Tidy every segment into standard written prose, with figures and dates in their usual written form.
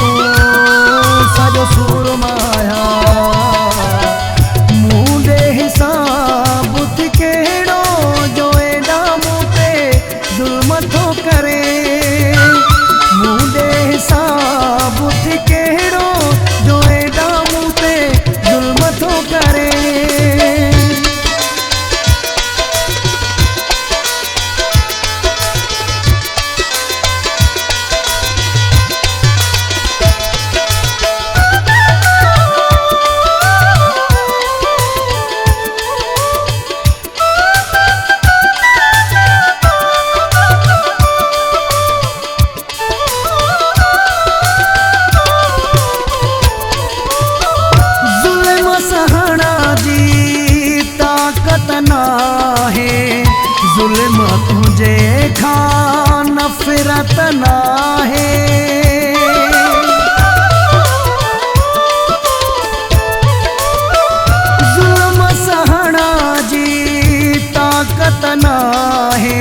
तू सजो सूर माया मुंडे हिसाब थी केड़ो जो एडा मुते जुल्म थो करे मुंडे हिसाब थी केड़ो जो एडा मुते जुल्म थो करे जुल्म तुझे खां नफरत ना है जुल्म सहना जी ताकत ना है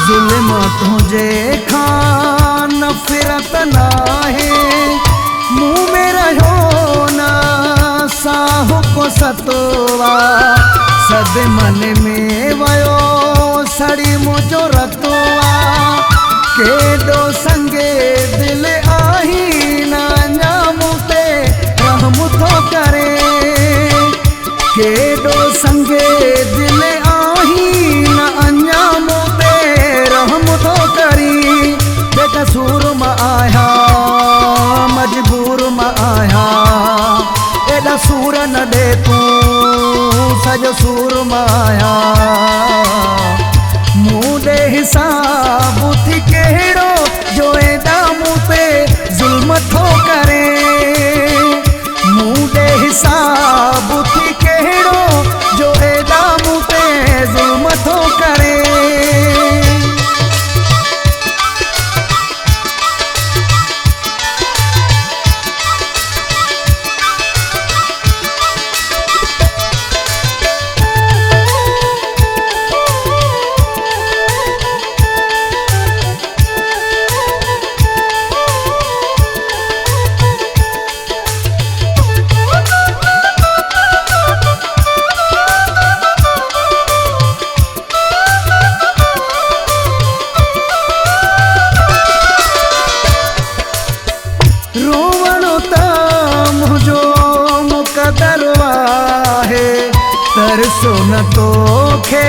जुल्म तुझे खां नफरत ना है मुँह में रहो ना साहु को सतवा सद मन में वयो सड़ी मुझो रतवा केडो संगे दिल आही ना मुते रहम थो करे केडो संगे दिल आही ना मुते रहम थो करी बेकसूर मां आया मजबूर मां आया एडा सूर न दे तू सजो सूर माया मुंडे हिसाब थी केड़ो जो एडा मुँह पे जुल्म थो करे मुंडे हिसाब थी केड़ो जो एडा मुँह पे जुल्म थो करे तरसो न तो खे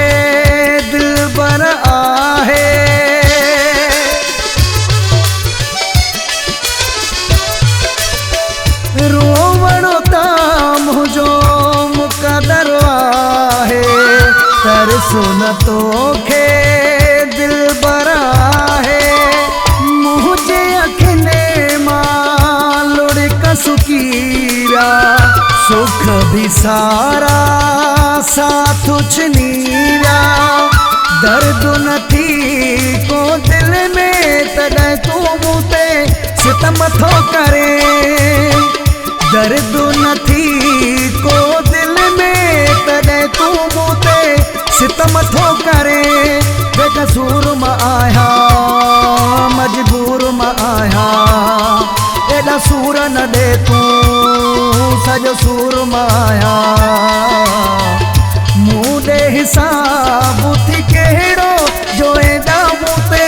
दिल बर आहे रोवणो ता मुझो मुकदर आहे तरसो न तो खे दिल बर आहे मुझे अखने मालुड़ कसुकीरा सुख भी सारा साथ नीरा दर्द न थी को दिल में तड़े तू मुते सितम थो करे दर्द न थी को दिल में तड़े तू मुते सितम थो करे बेकसूर मां आया मजबूर मां आया एडा सूर न दे तू सजो सूर माया मुंडे हिसाब थी केड़ो जो एडा मुँह पे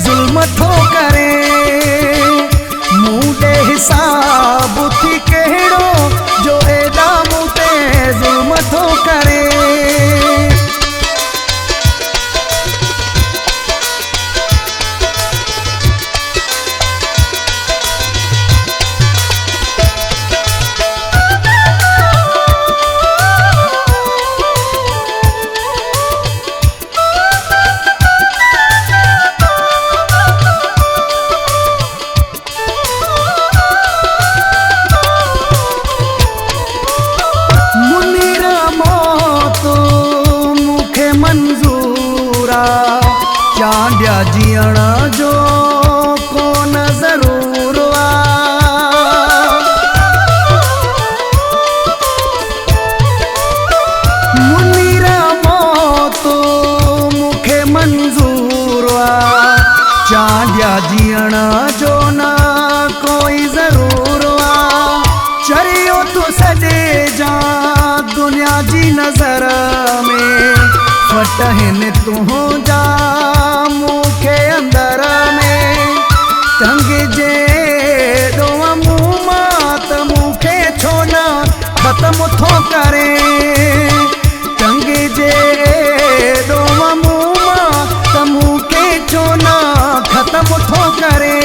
जुल्म थो करे मुंडे हिसाब थी केड़ो जो एडा मुँह पे जुल्म थो करे चांडिया जीअण जो कोन ज़रूर मुनीरा मौत मुखे मंजूर चांडिया जीअण जो ना कोई जी नज़र में फट हिन तुंहिंजा मूंखे अंदर में टंग जे ॾोह मुंहुं मां त मूंखे छो न ख़त्म थो करे टंग जे ॾोह मुंहुं मां त मूंखे छो न ख़त्म थो करे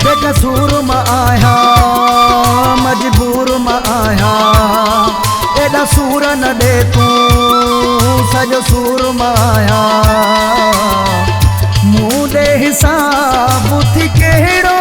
बेकसूर मां आहियां मजबूर मां आहियां एॾा सूर न ॾे तूं सॼो सूर मां आहियां मूं ॾे हिसाब थी कहिड़ो